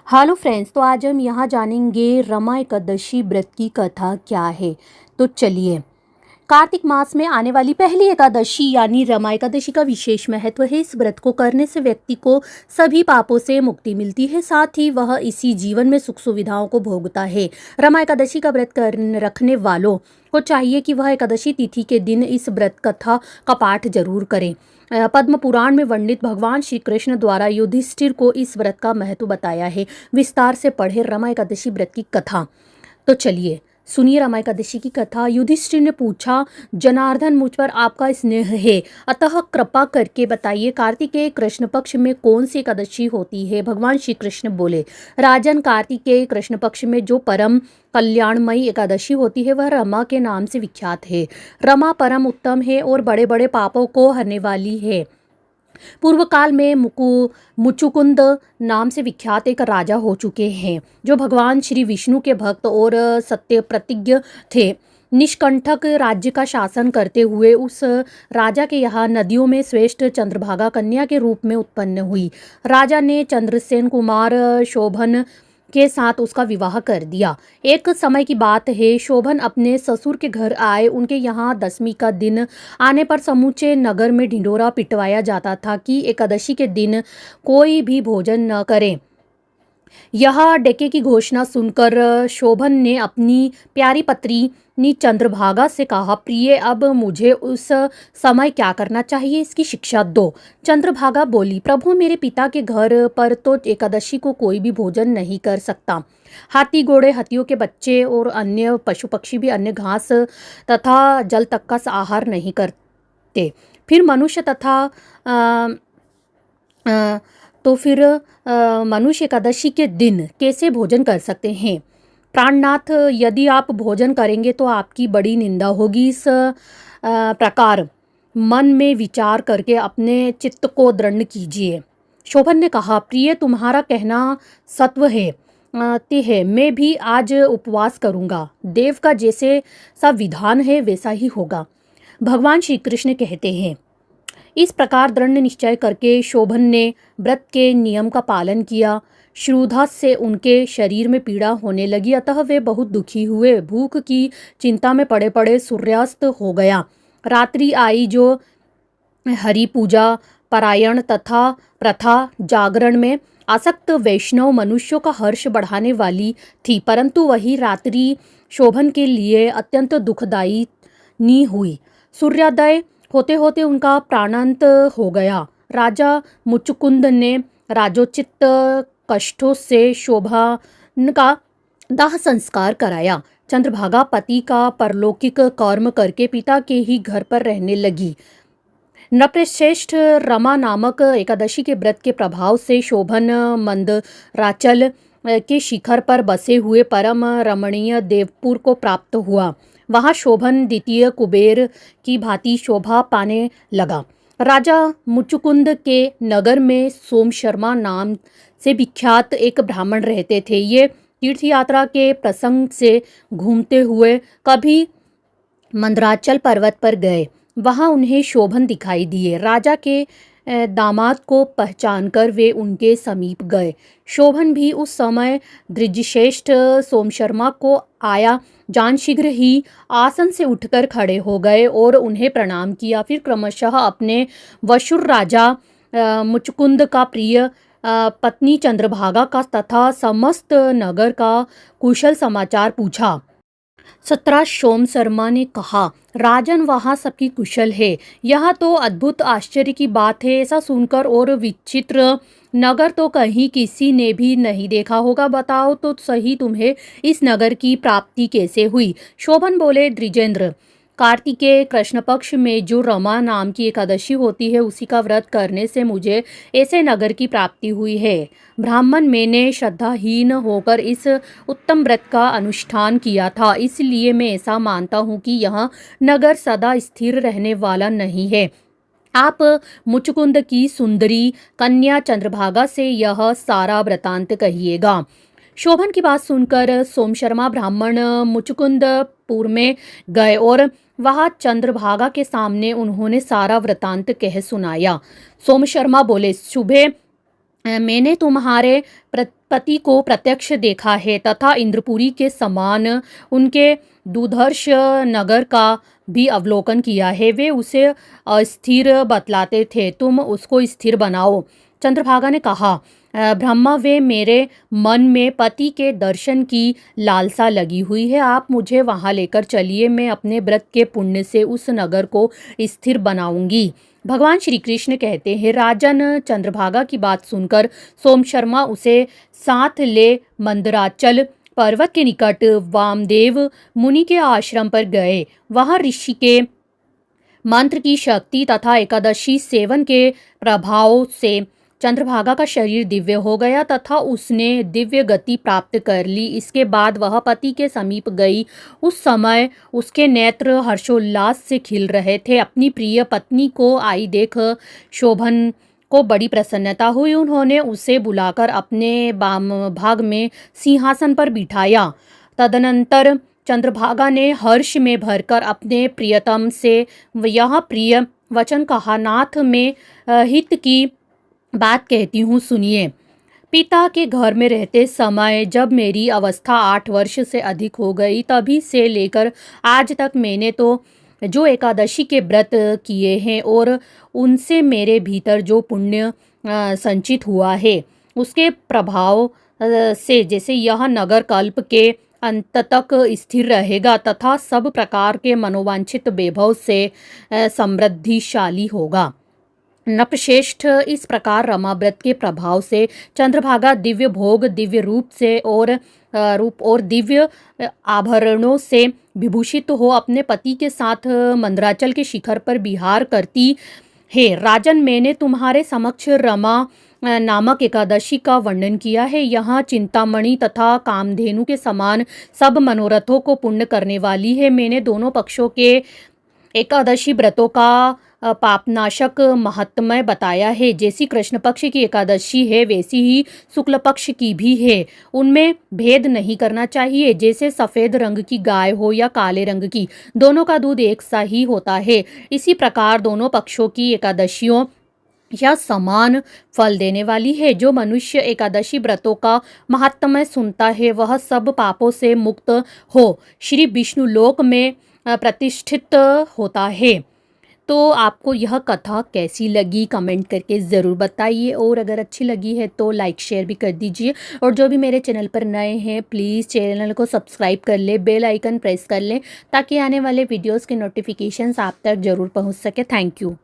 Hello friends, तो आज हम यहाँ जानेंगे रमा एकादशी व्रत की कथा क्या है। तो चलिए, कार्तिक मास में आने वाली पहली एकादशी यानी रमा एकादशी का विशेष महत्व है। इस व्रत को करने से व्यक्ति को सभी पापों से मुक्ति मिलती है, साथ ही वह इसी जीवन में सुख सुविधाओं को भोगता है। रमा एकादशी का व्रत रखने वालों को चाहिए कि वह एकादशी तिथि के दिन इस व्रत कथा का पाठ जरूर करें। पद्म पुराण में वर्णित भगवान श्री कृष्ण द्वारा युधिष्ठिर को इस व्रत का महत्व बताया है। विस्तार से पढ़े रमा एकादशी व्रत की कथा। तो चलिए सुनिए रमा एकादशी की कथा। युधिष्ठिर ने पूछा, जनार्दन, मुझ पर आपका स्नेह है, अतः कृपा करके बताइए कार्तिकेय कृष्ण पक्ष में कौन सी एकादशी होती है। भगवान श्री कृष्ण बोले, राजन, कार्तिकेय कृष्ण पक्ष में जो परम कल्याणमयी एकादशी होती है वह रमा के नाम से विख्यात है। रमा परम उत्तम है और बड़े बड़े पापों को हरने वाली है। पूर्व काल में मुचुकुंद नाम से विख्यात एक राजा हो चुके हैं, जो भगवान श्री विष्णु के भक्त और सत्य प्रतिज्ञ थे। निष्कंठक राज्य का शासन करते हुए उस राजा के यहाँ नदियों में श्रेष्ठ चंद्रभागा कन्या के रूप में उत्पन्न हुई। राजा ने चंद्रसेन कुमार शोभन के साथ उसका विवाह कर दिया। एक समय की बात है, शोभन अपने ससुर के घर आए। उनके यहाँ दशमी का दिन आने पर समूचे नगर में ढिंढोरा पिटवाया जाता था कि एकादशी के दिन कोई भी भोजन न करे। यह डेके की घोषणा सुनकर शोभन ने अपनी प्यारी पत्नी चंद्रभागा से कहा, प्रिय, अब मुझे उस समय क्या करना चाहिए, इसकी शिक्षा दो। चंद्रभागा बोली, प्रभु, मेरे पिता के घर पर तो एकादशी को कोई भी भोजन नहीं कर सकता। हाथी, घोड़े, हाथियों के बच्चे और अन्य पशु पक्षी भी अन्य घास तथा जल तक का आहार नहीं करते। फिर मनुष्य तथा मनुष्य एकादशी के दिन कैसे भोजन कर सकते हैं। प्राणनाथ, यदि आप भोजन करेंगे तो आपकी बड़ी निंदा होगी। इस प्रकार मन में विचार करके अपने चित्त को दृढ़ कीजिए। शोभन ने कहा, प्रिय, तुम्हारा कहना सत्व है, मैं भी आज उपवास करूंगा। देव का जैसे सा विधान है वैसा ही होगा। भगवान श्री कृष्ण कहते हैं। इस प्रकार दृढ़ निश्चय करके शोभन ने व्रत के नियम का पालन किया। क्षुधा से उनके शरीर में पीड़ा होने लगी, अतः वे बहुत दुखी हुए। भूख की चिंता में पड़े पड़े सूर्यास्त हो गया। रात्रि आई, जो हरि पूजा परायण तथा प्रथा जागरण में आसक्त वैष्णव मनुष्यों का हर्ष बढ़ाने वाली थी, परंतु वही रात्रि शोभन के लिए अत्यंत दुखदायी हुई। सूर्योदय होते होते उनका प्राणांत हो गया। राजा मुचुकुंद ने राजोचित कष्टों से शोभन का दाह संस्कार कराया। चंद्रभागा पति का परलौकिक कर्म करके पिता के ही घर पर रहने लगी। नृपश्रेष्ठ रमा नामक एकादशी के व्रत के प्रभाव से शोभन मंदराचल के शिखर पर बसे हुए परम रमणीय देवपुर को प्राप्त हुआ। वहाँ शोभन द्वितीय कुबेर की भांति शोभा पाने लगा। राजा मुचुकुंद के नगर में सोम शर्मा नाम से विख्यात एक ब्राह्मण रहते थे। ये तीर्थ यात्रा के प्रसंग से घूमते हुए कभी मंदराचल पर्वत पर गए। वहाँ उन्हें शोभन दिखाई दिए। राजा के दामाद को पहचानकर वे उनके समीप गए। शोभन भी उस समय द्विजश्रेष्ठ सोम शर्मा को आया जान शीघ्र ही आसन से उठकर खड़े हो गए और उन्हें प्रणाम किया। फिर क्रमशः अपने वशुर राजा मुचुकुंद का प्रिय पत्नी चंद्रभागा का तथा समस्त नगर का कुशल समाचार पूछा। सतराज सोम शर्मा ने कहा, राजन, वहाँ सबकी कुशल है। यह तो अद्भुत आश्चर्य की बात है। ऐसा सुनकर और विचित्र नगर तो कहीं किसी ने भी नहीं देखा होगा। बताओ तो सही, तुम्हें इस नगर की प्राप्ति कैसे हुई। शोभन बोले, द्विजेंद्र, कार्तिकेय कृष्ण पक्ष में जो रमा नाम की एकादशी होती है उसी का व्रत करने से मुझे ऐसे नगर की प्राप्ति हुई है। ब्राह्मण, मैंने श्रद्धाहीन होकर इस उत्तम व्रत का अनुष्ठान किया था, इसलिए मैं ऐसा मानता हूँ कि यह नगर सदा स्थिर रहने वाला नहीं है। आप मुचुकुंद की सुंदरी कन्या चंद्रभागा से यह सारा वृतांत कहिएगा। शोभन की बात सुनकर सोम शर्मा ब्राह्मण मुचुकुंदपुर में गए और वहां चंद्रभागा के सामने उन्होंने सारा वृतांत कह सुनाया। सोम शर्मा बोले, सुबह मैंने तुम्हारे पति को प्रत्यक्ष देखा है तथा इंद्रपुरी के समान उनके दूधर्ष नगर का भी अवलोकन किया है। वे उसे अस्थिर बतलाते थे, तुम उसको स्थिर बनाओ। चंद्रभागा ने कहा, ब्रह्मा, वे मेरे मन में पति के दर्शन की लालसा लगी हुई है। आप मुझे वहाँ लेकर चलिए, मैं अपने व्रत के पुण्य से उस नगर को स्थिर बनाऊंगी। भगवान श्री कृष्ण कहते हैं, राजन चंद्रभागा की बात सुनकर सोम शर्मा उसे साथ ले मंदराचल पर्वत के निकट वामदेव मुनि के आश्रम पर गए। वहाँ ऋषि के मंत्र की शक्ति तथा एकादशी सेवन के प्रभाव से चंद्रभागा का शरीर दिव्य हो गया तथा उसने दिव्य गति प्राप्त कर ली। इसके बाद वह पति के समीप गई। उस समय उसके नेत्र हर्षोल्लास से खिल रहे थे। अपनी प्रिय पत्नी को आई देख शोभन को बड़ी प्रसन्नता हुई। उन्होंने उसे बुलाकर अपने बाम भाग में सिंहासन पर बिठाया। तदनंतर चंद्रभागा ने हर्ष में भरकर अपने प्रियतम से यह प्रिय वचन कहा, नाथ, मैं हित की बात कहती हूँ, सुनिए। पिता के घर में रहते समय जब मेरी अवस्था 8 वर्ष से अधिक हो गई, तभी से लेकर आज तक मैंने तो जो एकादशी के व्रत किए हैं और उनसे मेरे भीतर जो पुण्य संचित हुआ है, उसके प्रभाव से जैसे यह नगर कल्प के अंत तक स्थिर रहेगा तथा सब प्रकार के मनोवांछित वैभव से समृद्धिशाली होगा। नपश्रेष्ठ, इस प्रकार रमाव्रत के प्रभाव से चंद्रभागा दिव्य भोग, दिव्य रूप और दिव्य आभरणों से विभूषित हो अपने पति के साथ मंदराचल के शिखर पर विहार करती है। राजन, मैंने तुम्हारे समक्ष रमा नामक एकादशी का वर्णन किया है। यहाँ चिंतामणि तथा कामधेनु के समान सब मनोरथों को पूर्ण करने वाली है। मैंने दोनों पक्षों के एकादशी व्रतों का पापनाशक महात्म्य बताया है। जैसी कृष्ण पक्ष की एकादशी है वैसी ही शुक्ल पक्ष की भी है। उनमें भेद नहीं करना चाहिए। जैसे सफ़ेद रंग की गाय हो या काले रंग की, दोनों का दूध एक सा ही होता है। इसी प्रकार दोनों पक्षों की एकादशियों यह समान फल देने वाली है। जो मनुष्य एकादशी व्रतों का महात्म्य सुनता है वह सब पापों से मुक्त हो श्री विष्णु लोक में प्रतिष्ठित होता है। तो आपको यह कथा कैसी लगी कमेंट करके ज़रूर बताइए, और अगर अच्छी लगी है तो लाइक शेयर भी कर दीजिए। और जो भी मेरे चैनल पर नए हैं प्लीज़ चैनल को सब्सक्राइब कर लें, बेल आइकन प्रेस कर लें ताकि आने वाले वीडियोस के नोटिफिकेशंस आप तक ज़रूर पहुंच सके। Thank you.